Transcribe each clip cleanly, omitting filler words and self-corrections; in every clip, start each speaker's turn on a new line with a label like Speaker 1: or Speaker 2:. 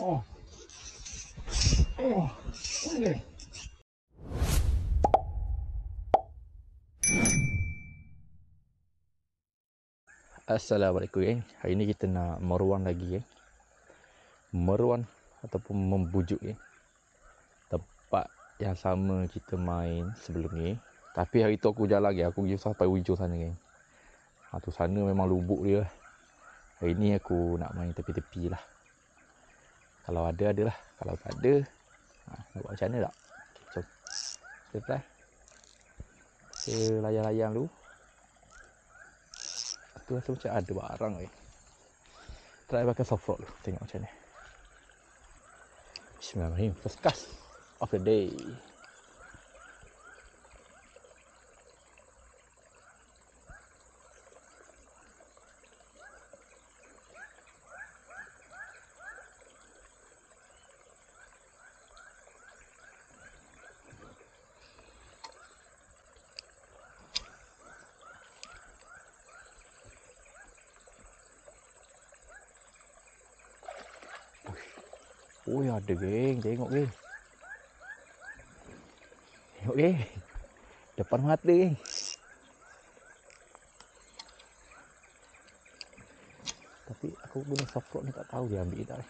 Speaker 1: Oh. Oh. Okay. Assalamualaikum geng. Hari ni kita nak meruan lagi meruan ataupun membujuk tempat yang sama kita main sebelum ni. Tapi hari tu aku jalan lagi, aku pergi sampai hujung sana geng. Tu sana memang lubuk dia. Hari ni aku nak main tepi-tepi lah. Kalau ada, adalah. Kalau tak ada, nak buat macam mana tak? Okay, jom. Kita try. Kita layang-layang dulu. Tu rasa macam ada barang Try pakai soft rock dulu. Tengok macam ni. Bismillahirrahmanirrahim. First cast of the day. Oh ada geng, tengok geng. Tengok geng. Depan mata geng. Tapi aku guna soft rock ni tak tahu dia ambil tak.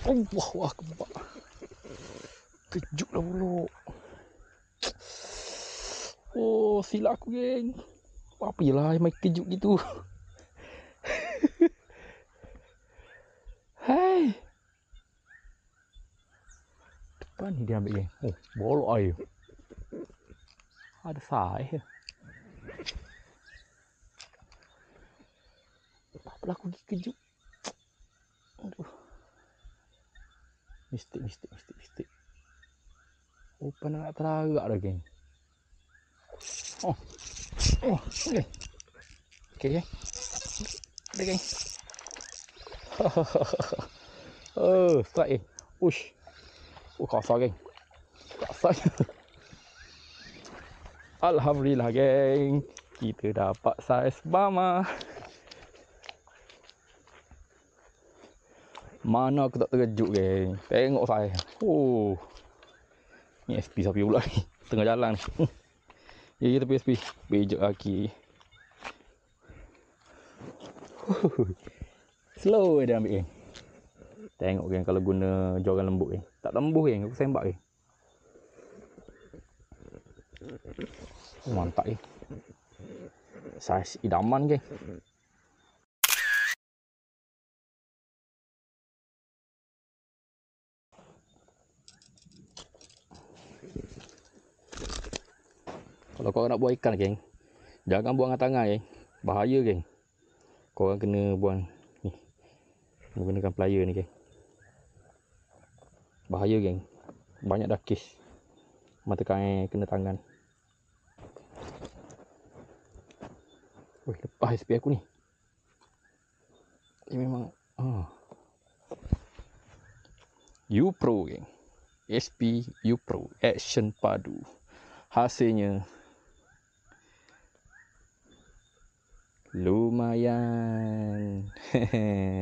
Speaker 1: Allahu Akbar. Kejut lah pula. Oh, silap aku geng. Apa lah main kejut gitu. Hai. Depan ni dia ambil geng. Oh, bolok air. Ada saiz. Apalah aku pergi kejut. Aduh. Mistik. Oh, pandang nak teragak dah geng. Oh, okay. Okay geng. Ada geng. Oh, strike geng. Ush. Oh, kasar geng. Kasar. Alhamdulillah geng. Kita dapat saiz bama. Mana aku tak terkejut geng. Tengok saya. Oh. Ni SP sapi pula ni. Tengah jalan. Ya kita pergi SP. Bejak kaki. Slow dia ambil geng. Tengok geng kalau guna joran lembut geng. Tak lembuh geng. Aku sembak geng. Oh, mantap geng. Saiz idaman geng. Kalau korang nak buang ikan, geng, jangan buang dengan tangan, geng. Bahaya, geng. Korang kena buang ni, menggunakan plier ni, geng. Bahaya, geng. Banyak dah kes mata kain kena tangan. Weh, lepas SP aku ni. Ini memang U-Pro, geng. SP U-Pro Action Padu. Hasilnya lumayan.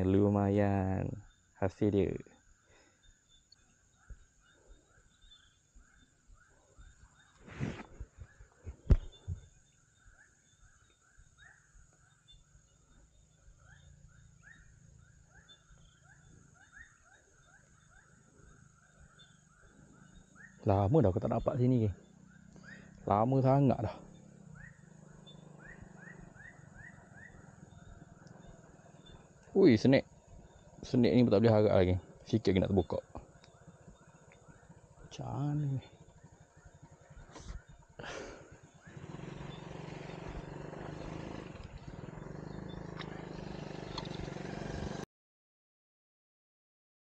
Speaker 1: Lumayan hasil dia. Lama dah aku tak dapat sini, geng. Lama sangat dah. Ui, snack. Snack ni tak boleh harap lagi. Sikit kena terbuka. Macam mana ni?